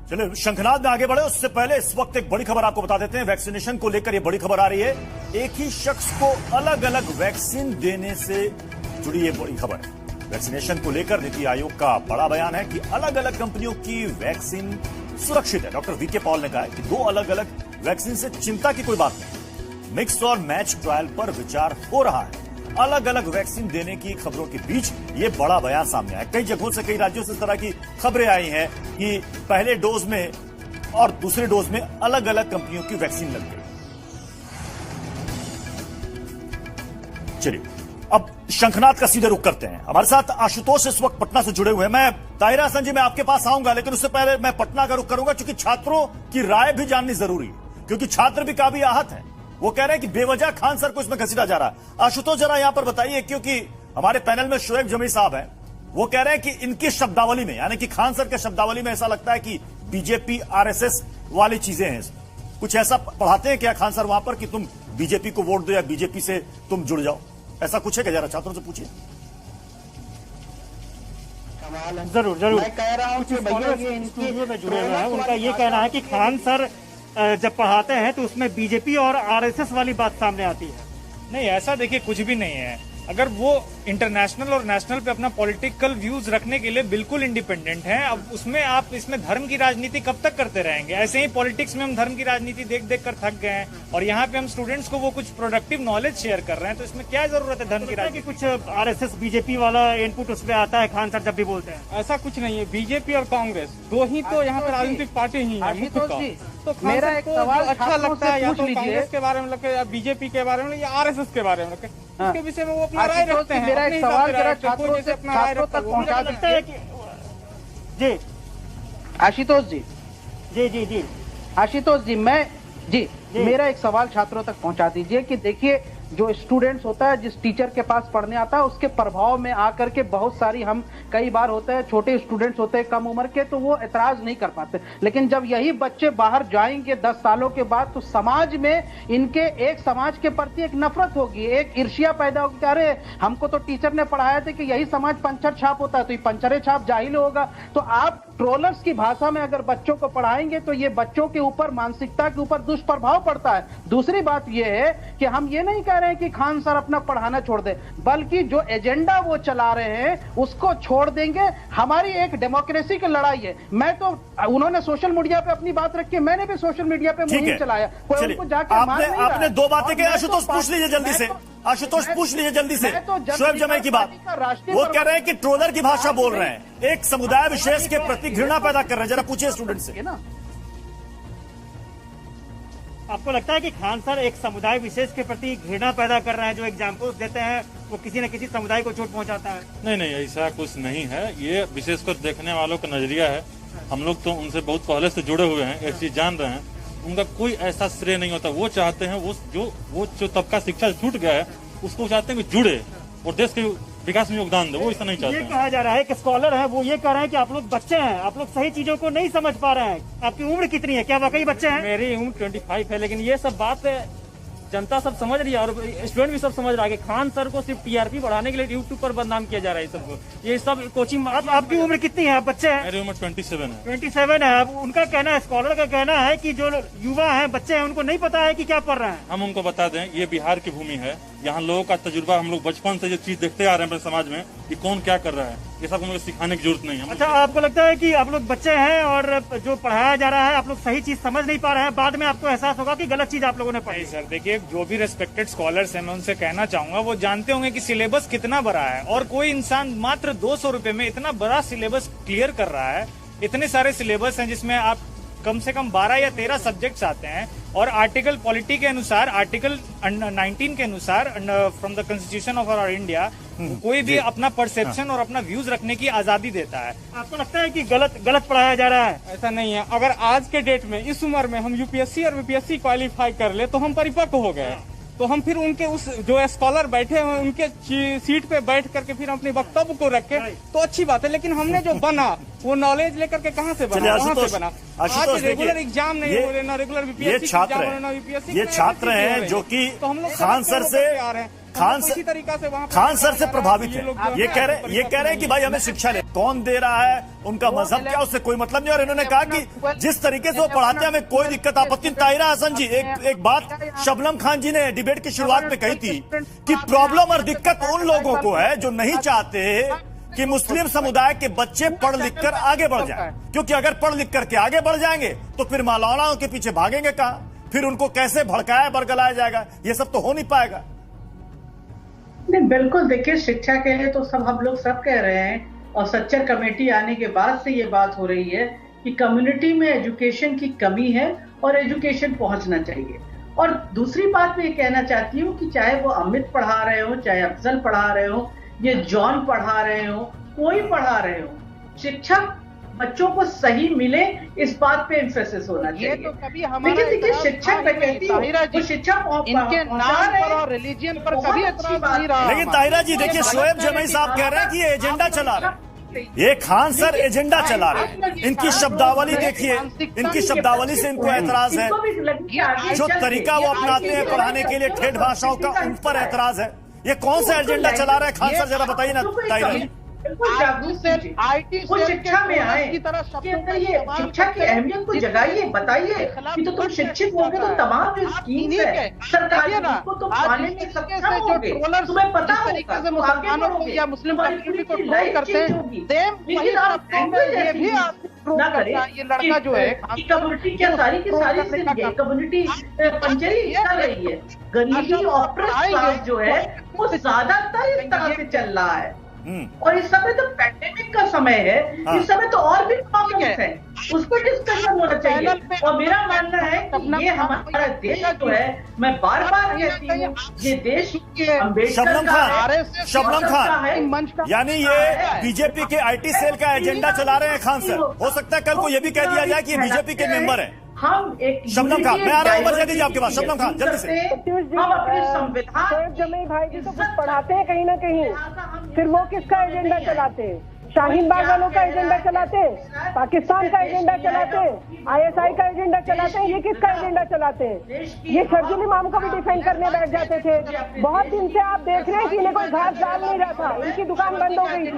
चलिए शंखनाद में आगे बढ़े उससे पहले इस वक्त एक बड़ी खबर आपको बता देते हैं। वैक्सीनेशन को लेकर ये बड़ी खबर आ रही है। एक ही शख्स को अलग अलग वैक्सीन देने से जुड़ी ये बड़ी खबर है। वैक्सीनेशन को लेकर नीति आयोग का बड़ा बयान है कि अलग अलग कंपनियों की वैक्सीन सुरक्षित है। डॉक्टर वीके पॉल ने कहा है कि दो अलग अलग वैक्सीन से चिंता की कोई बात नहीं। मिक्स और मैच ट्रायल पर विचार हो रहा है। अलग अलग वैक्सीन देने की खबरों के बीच ये बड़ा बयान सामने आया। कई जगहों से, कई राज्यों से इस तरह की खबरें आई हैं कि पहले डोज में और दूसरे डोज में अलग अलग कंपनियों की वैक्सीन लग गई। चलिए अब शंखनाद का सीधे रुख करते हैं। हमारे साथ आशुतोष इस वक्त पटना से जुड़े हुए हैं। मैं ताहिरा हसन जी, मैं आपके पास आऊंगा, लेकिन उससे पहले मैं पटना का रुख करूंगा, क्योंकि छात्रों की राय भी जाननी जरूरी है, क्योंकि छात्र भी काफी आहत हैं। वो कह रहे हैं कि बेवजह खान सर को इसमें घसीटा जा रहा है। आशुतोष जरा यहां पर बताइए, क्योंकि हमारे पैनल में शोएब जमी साहब हैं, वो कह रहे हैं कि इनकी शब्दावली में, यानी कि खान सर के शब्दावली में ऐसा लगता है कि बीजेपी आरएसएस वाली चीजें हैं। कुछ ऐसा पढ़ाते हैं क्या खान सर वहां पर कि तुम बीजेपी को वोट दो या बीजेपी से तुम जुड़ जाओ? ऐसा कुछ है क्या? जरा छात्रों से पूछिए। जरूर जरूर मैं कह रहा हूँ कि भैया ये स्टूडियो में जुड़े हुए हैं, उनका ये कहना है कि खान सर जब पढ़ाते हैं तो उसमें बीजेपी और आरएसएस वाली बात सामने आती है। नहीं, ऐसा देखिए कुछ भी नहीं है। अगर वो इंटरनेशनल और नेशनल पे अपना पॉलिटिकल व्यूज रखने के लिए बिल्कुल इंडिपेंडेंट हैं, अब उसमें आप इसमें धर्म की राजनीति कब तक करते रहेंगे? ऐसे ही पॉलिटिक्स में हम धर्म की राजनीति देख देख कर थक गए हैं, और यहाँ पे हम स्टूडेंट्स को वो कुछ प्रोडक्टिव नॉलेज शेयर कर रहे हैं, तो इसमें क्या जरूरत है धर्म की राजनीति? कुछ आरएसएस बीजेपी वाला इनपुट उसमें आता है खान सर जब भी बोलते हैं। ऐसा कुछ नहीं है। बीजेपी और कांग्रेस दो ही तो यहाँ पे राजनीतिक पार्टी ही है। तो मेरा एक सवाल अच्छा लगता है, या तो कांग्रेस के बारे में लगे, या बीजेपी के बारे में, या आरएसएस के बारे में लगे, उसके विषय में वो अपना राय रखते हैं। मेरा एक सवाल छात्रों तक पहुंचा सकता है कि जी आशुतोष जी जी जी जी आशुतोष जी मैं जी मेरा एक सवाल छात्रों तक पहुंचा दीजिए कि देखिए, जो स्टूडेंट्स होता है, जिस टीचर के पास पढ़ने आता है, उसके प्रभाव में आकर के बहुत सारी, हम कई बार होते हैं छोटे स्टूडेंट्स होते हैं कम उम्र के, तो वो एतराज नहीं कर पाते। लेकिन जब यही बच्चे बाहर जाएंगे 10 सालों के बाद, तो समाज में इनके एक समाज के प्रति एक नफरत होगी, एक ईर्ष्या पैदा होगी। अरे हमको तो टीचर ने पढ़ाया था कि यही समाज पंचर छाप होता है, तो ये पंचरे छाप जाहिल होगा। तो आप ट्रोलर्स की भाषा में अगर बच्चों को पढ़ाएंगे तो ये बच्चों के ऊपर, मानसिकता के ऊपर दुष्प्रभाव पड़ता है। दूसरी बात ये है कि हम ये नहीं कह रहे हैं कि खान सर अपना पढ़ाना छोड़ दे, बल्कि जो एजेंडा वो चला रहे हैं उसको छोड़ देंगे। हमारी एक डेमोक्रेसी की लड़ाई है। मैं तो, उन्होंने सोशल मीडिया पे अपनी बात रखी, मैंने भी सोशल मीडिया पे मुहिम चलाया। कोई उनको जाके आपने दो बातें कही। आशुतोष पूछ लीजिए जल्दी से, आशुतोष पूछ लीजिए जल्दी से शोएब जमी की बात। वो कह रहे हैं कि ट्रोलर की भाषा बोल रहे हैं, एक समुदाय विशेष के प्रति घृणा पैदा कर रहे हैं। जरा पूछिए स्टूडेंट से। आपको लगता है कि खान सर एक समुदाय विशेष के प्रति घृणा पैदा कर रहे हैं? जो एग्जाम्पल्स देते हैं वो किसी न किसी समुदाय को चोट पहुंचाता है। नहीं नहीं, ऐसा कुछ नहीं है। ये विशेषकर देखने वालों का नजरिया है। हम लोग तो उनसे बहुत पहले से जुड़े हुए हैं, एक चीज जान रहे हैं। उनका कोई ऐसा श्रेय नहीं होता। वो चाहते हैं वो जो तबका शिक्षा से छूट गया है उसको चाहते हैं कि जुड़े और देश के विकास में योगदान दे। वो ऐसा नहीं चाहते। ये कहा जा रहा है कि स्कॉलर है, वो ये कह रहे हैं कि आप लोग बच्चे हैं, आप लोग सही चीजों को नहीं समझ पा रहे हैं। आपकी उम्र कितनी है? क्या वाकई बच्चे हैं? मेरी उम्र 25 है, लेकिन ये सब बात जनता सब समझ रही है और स्टूडेंट भी सब समझ रहा है कि खान सर को सिर्फ टीआरपी बढ़ाने के लिए यूट्यूब पर बदनाम किया जा रहा है। सबको ये सब कोचिंग। आपकी उम्र कितनी है? आप बच्चे हैं? मेरी उम्र 27 है। 27 है। अब उनका कहना है, स्कॉलर का कहना है कि जो युवा हैं, बच्चे हैं, उनको नहीं पता है कि क्या पढ़ रहे हैं। हम उनको बता दें, ये बिहार की भूमि है। यहाँ लोगों का तजुर्बा, हम लोग बचपन से जो चीज देखते आ रहे हैं अपने समाज में कि कौन क्या कर रहा है, ये सब हमें सिखाने की जरूरत नहीं है। अच्छा, आपको लगता है कि आप लोग बच्चे हैं और जो पढ़ाया जा रहा है आप लोग सही चीज समझ नहीं पा रहे हैं, बाद में आपको एहसास होगा कि गलत चीज आप लोगों ने पढ़ी? सर देखिए, जो भी रेस्पेक्टेड स्कॉलर्स हैं, मैं उनसे कहना चाहूंगा, वो जानते होंगे कि सिलेबस कितना बड़ा है, और कोई इंसान मात्र 200 रुपए में इतना बड़ा सिलेबस क्लियर कर रहा है। इतने सारे सिलेबस हैं जिसमें आप कम से कम 12 या 13 सब्जेक्ट्स आते हैं, और आर्टिकल पॉलिटी के अनुसार, आर्टिकल 19 के अनुसार from the constitution of our India, कोई भी अपना परसेप्शन और अपना व्यूज रखने की आजादी देता है। आपको लगता है कि गलत पढ़ाया जा रहा है? ऐसा नहीं है। अगर आज के डेट में, इस उम्र में हम यूपीएससी और बीपीएससी क्वालिफाई कर ले तो हम परिपक्व हो गए। तो हम फिर उनके उस जो स्कॉलर बैठे हुए उनके सीट पे बैठ करके फिर अपने वक्तव्य को रखे तो अच्छी बात है। लेकिन हमने जो बना वो नॉलेज लेकर के कहाँ से बना, वहाँ से बना। आज रेगुलर एग्जाम नहीं हो रहे, ना रेगुलर बीपीएससी ये छात्र हैं जो कि खान सर से खान सर से प्रभावित है। ये कह रहे हैं कि भाई हमें शिक्षा ले, कौन दे रहा है, उनका मजहब क्या, उससे कोई मतलब नहीं। और इन्होंने कहा कि जिस तरीके से वो पढ़ाते हैं हमें कोई दिक्कत आपत्ति। ताहिरा हसन जी, एक बात शबनम खान जी ने डिबेट की शुरुआत में कही थी कि प्रॉब्लम और दिक्कत उन लोगों को है जो नहीं चाहते कि मुस्लिम समुदाय के बच्चे पढ़ लिख कर आगे बढ़ जाएं, क्योंकि अगर पढ़ लिख करके आगे बढ़ जाएंगे तो फिर मौलानाओं के पीछे भागेंगे कहां, फिर उनको कैसे भड़काया बरगलाया जाएगा, ये सब तो हो नहीं पाएगा। नहीं, बिल्कुल देखिए, शिक्षा के लिए तो हम लोग सब कह रहे हैं, और सच्चर कमेटी आने के बाद से ये बात हो रही है कि कम्युनिटी में एजुकेशन की कमी है और एजुकेशन पहुंचना चाहिए। और दूसरी बात मैं ये कहना चाहती हूँ कि चाहे वो अमित पढ़ा रहे हो, चाहे अफजल पढ़ा रहे हो, ये जॉन पढ़ा रहे हो, कोई पढ़ा रहे हो, शिक्षा बच्चों को सही मिले, इस बात पे एम्फेसिस होना चाहिए। तो कभी हमारा देखिए शिक्षक मैं कहती हूँ तो शिक्षा इनके नाम पर और रिलीजियन पर कभी एतराज नहीं रहा। लेकिन ताहिरा जी देखिए, शोएब जमई साहब कह रहे हैं कि ये एजेंडा चला रहे हैं, ये खान सर एजेंडा चला रहे हैं। इनकी शब्दावली देखिए, इनकी शब्दावली से इनको ऐतराज है, जो तरीका वो अपनाते हैं पढ़ाने के लिए ठेठ भाषाओं का, उन पर ऐतराज है। ये कौन सा एजेंडा चला रहा है खान सर, जरा बताइए ना ताहिरा जी। वो शिक्षा में आए की तरह शिक्षा की अहमियत को जगाइए, बताइए कि तो तुम शिक्षित होगे तो तमाम जो स्कीम है सरकारी को तो पाने में सक्षम होगे, तुम्हें पता होगा तो मुसलमानों को या मुस्लिम कम्युनिटी को ट्रोल करते हैं। लेकिन आप ये भी ना करें, ये लड़का जो है कम्युनिटी क्या सारी की सारी कम्युनिटी पंचरी चल रही है, गरीबी ऑपरेशन जो है वो ज्यादातर इस तरह से चल रहा है। और इस समय तो पैंडेमिक का समय है, इस समय तो और भी प्रॉब्लम्स है, उस पर डिस्कशन होना चाहिए। और मेरा मानना है कि ये हमारा देश जो है, मैं बार बार कहती हूँ, ये देश शबनम खान, यानी ये बीजेपी के IT सेल का एजेंडा चला रहे हैं खान सर। हो सकता है कल को ये भी कह दिया जाए कि ये बीजेपी के मेंबर है। हम एक शबनम खान, मैं आ रहा हूँ, मर्जी दीजिए आपके पास। शबनम खान जल्दी से। हम अपने संविधान जमी भाई जी तो कुछ पढ़ाते हैं कहीं ना कहीं, फिर वो किसका एजेंडा चलाते हैं? शाहीन बाग वालों का एजेंडा चलाते हैं, पाकिस्तान का एजेंडा चलाते हैं, ISI का एजेंडा चलाते हैं, ये किसका एजेंडा चलाते हैं? ये शर्जील इमाम को भी डिफेंड करने बैठ जाते थे। बहुत दिन से आप देख रहे हैं कि इन्हें कोई घास डाल नहीं रहा था, इनकी दुकान बंद हो गई थी।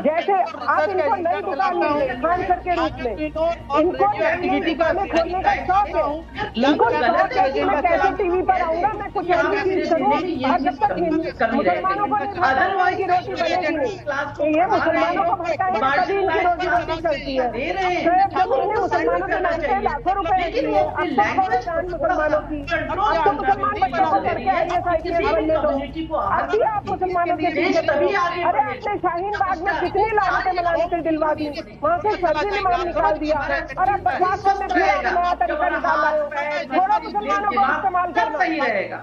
जैसे आप इनको नई दुकान मिले खान सर के रूप में, इनको दुकानें खोलने का शौक है, इनको शौक है कि मैं कैसे TV पर आऊंगा, मैं कुछ ऐसी चीज करूँ, और जब तक मुसलमानों को की रोटी बनेगी नहीं, ये मुसलमानों को भटकाएंगे तभी इनकी रोजी रोटी चलती है। मुसलमानों के नाम पे लाखों रुपए दिए, मुसलमानों की, अब तो मुसलमान बच्चों को करके ISI बनने दो, अभी आप मुसलमानों के पीछे। अरे आपने शाहीन बाग में कितनी लागतें बनाने से दिलवा दी, वहाँ से शर्जील इमाम निकाल दिया, और अब 50 में फिर आप नया तरीका निकाल आए हो। थोड़ा मुसलमानों को इस्तेमाल करना,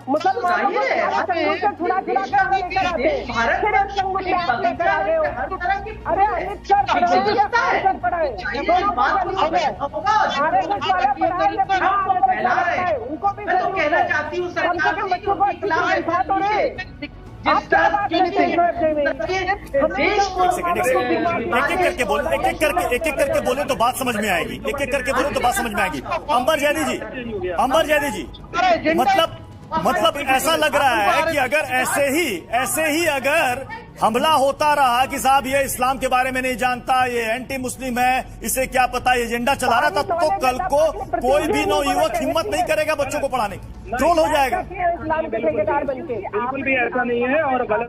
मुसलमानों को छुड़ा छुड़ा कर लेकर आते, फिर एक संग आप लेकर आ गए हो। अरे अमित सर पढ़ाए, दोनों उनको भी कहना चाहती हूँ बच्चों को सिखा तो रहे। एक एक करके बोले तो बात समझ में आएगी, एक एक करके बोले तो बात समझ में आएगी। अंबर जैदी जी, मतलब ऐसा लग रहा है कि अगर ऐसे ही अगर हमला होता रहा कि साहब ये इस्लाम के बारे में नहीं जानता, ये एंटी मुस्लिम है, इसे क्या पता, ये एजेंडा चला रहा था, तो कल को कोई भी नवयुवक हिम्मत नहीं करेगा बच्चों को पढ़ाने की, ट्रोल हो जाएगा। इस्लाम के ठेकेदार बनके, बिल्कुल भी ऐसा नहीं है और गलत